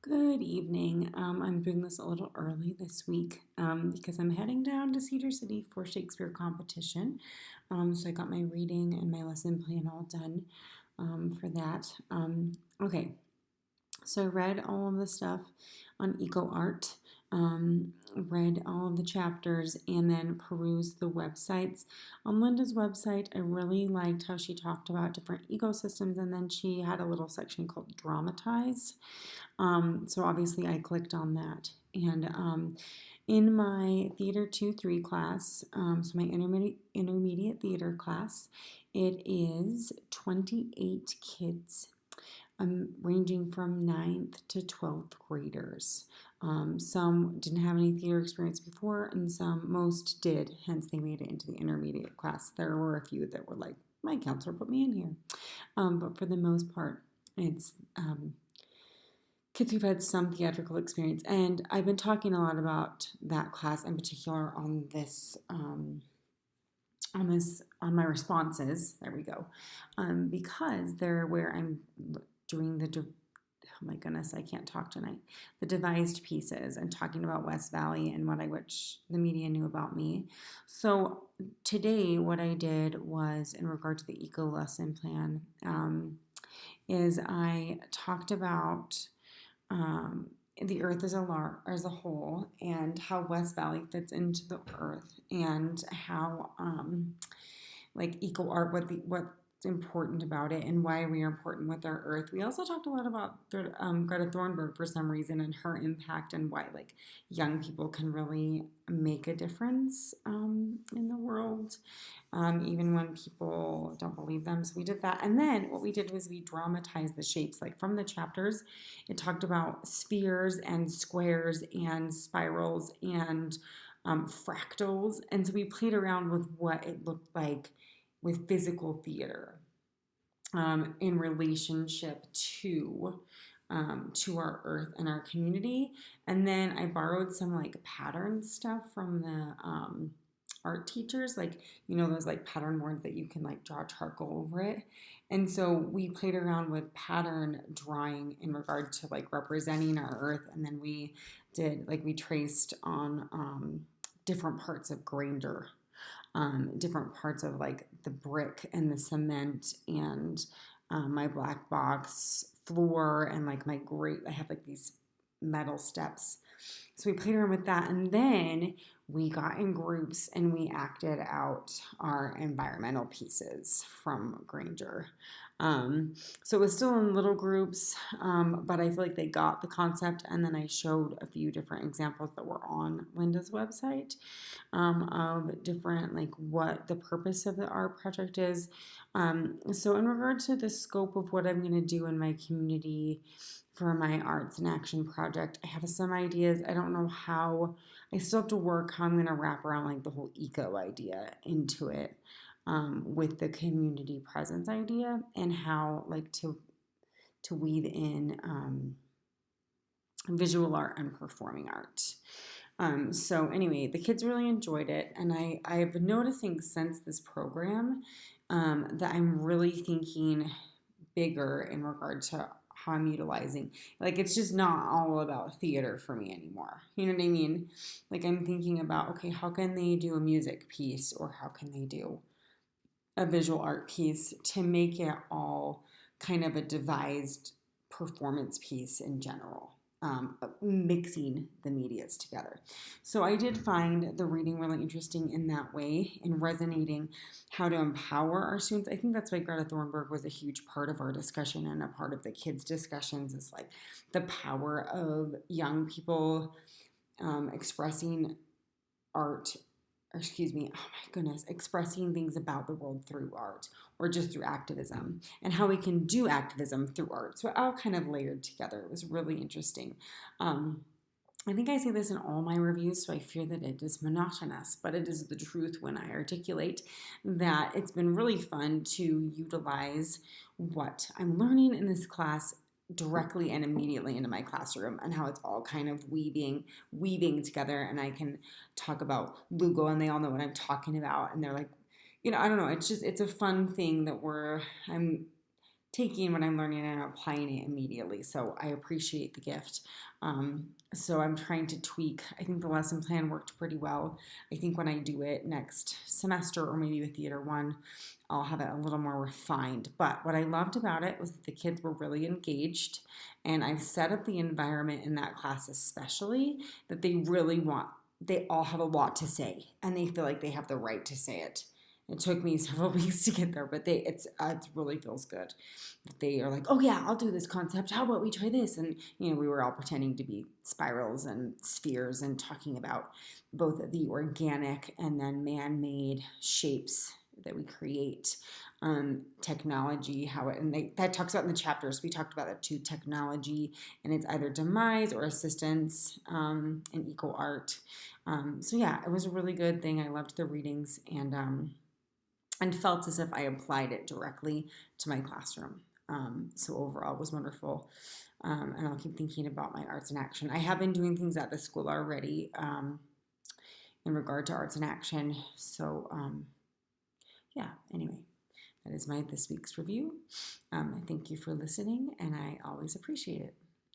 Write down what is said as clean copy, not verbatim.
Good evening. I'm doing this a little early this week because I'm heading down to Cedar City for Shakespeare competition. So I got my reading and my lesson plan all done for that. Okay, so I read all of the stuff on eco art, read all of the chapters, and then perused the websites. On Linda's website, I really liked how she talked about different ecosystems, and then she had a little section called Dramatize. So obviously, I clicked on that. And in my Theater 2-3 class, so my intermediate theater class, it is 28 kids ranging from ninth to 12th graders. Some didn't have any theater experience before, and most did, hence, they made it into the intermediate class. There were a few that were like, my counselor put me in here. But for the most part, it's kids who've had some theatrical experience. And I've been talking a lot about that class in particular on on my responses. There we go, because they're where I'm doing oh my goodness, I can't talk tonight. The devised pieces and talking about West Valley and what I wish the media knew about me. So today, what I did was in regard to the eco lesson plan, is I talked about the earth as a whole and how West Valley fits into the earth and how like eco art what's important about it and why we are important with our earth. We also talked a lot about Greta Thunberg for some reason and her impact and why like young people can really make a difference in the world, even when people don't believe them. So we did that. And then what we did was we dramatized the shapes. Like from the chapters, it talked about spheres and squares and spirals and fractals. And so we played around with what it looked like with physical theater in relationship to our earth and our community. And then I borrowed some like pattern stuff from the art teachers, like those like pattern boards that you can like draw charcoal over it. And so we played around with pattern drawing in regard to like representing our earth. And then we traced on different parts of Granger, different parts of like the brick and the cement and my black box floor and like I have like these metal steps. So we played around with that, and then we got in groups and we acted out our environmental pieces from Granger. So it was still in little groups, but I feel like they got the concept. And then I showed a few different examples that were on Linda's website, of different, like what the purpose of the art project is. So in regard to the scope of what I'm going to do in my community for my arts and action project, I have some ideas. I don't know how. I still have to work how I'm going to wrap around like the whole eco idea into it, with the community presence idea and how like to weave in visual art and performing art. So anyway, the kids really enjoyed it, and I've been noticing since this program, that I'm really thinking bigger in regard to how I'm utilizing. Like it's just not all about theater for me anymore. You know what I mean? Like I'm thinking about, okay, how can they do a music piece or how can they do a visual art piece to make it all kind of a devised performance piece in general, mixing the medias together. So I did find the reading really interesting in that way, in resonating how to empower our students. I think that's why Greta Thunberg was a huge part of our discussion and a part of the kids' discussions, is like the power of young people expressing art, or excuse me, oh my goodness, expressing things about the world through art or just through activism, and how we can do activism through art. So all kind of layered together. It was really interesting. I think I say this in all my reviews, so I fear that it is monotonous, but it is the truth when I articulate that it's been really fun to utilize what I'm learning in this class directly and immediately into my classroom, and how it's all kind of weaving together. And I can talk about Lugo and they all know what I'm talking about, and they're like, I don't know, it's a fun thing that I'm taking what I'm learning and applying it immediately. So I appreciate the gift. So I'm trying to tweak. I think the lesson plan worked pretty well. I think when I do it next semester or maybe with Theater One, I'll have it a little more refined. But what I loved about it was that the kids were really engaged, and I've set up the environment in that class, especially that they really want, they all have a lot to say, and they feel like they have the right to say it. It took me several weeks to get there, but it really feels good. They are like, oh yeah, I'll do this concept. How about we try this? And we were all pretending to be spirals and spheres and talking about both the organic and then man-made shapes that we create, technology, how it, and that talks about in the chapters. We talked about that too, technology and it's either demise or assistance, in eco art. So yeah, it was a really good thing. I loved the readings and felt as if I applied it directly to my classroom. So overall, it was wonderful. And I'll keep thinking about my arts in action. I have been doing things at the school already, in regard to arts in action. So yeah, anyway, that is my this week's review. Thank you for listening, and I always appreciate it.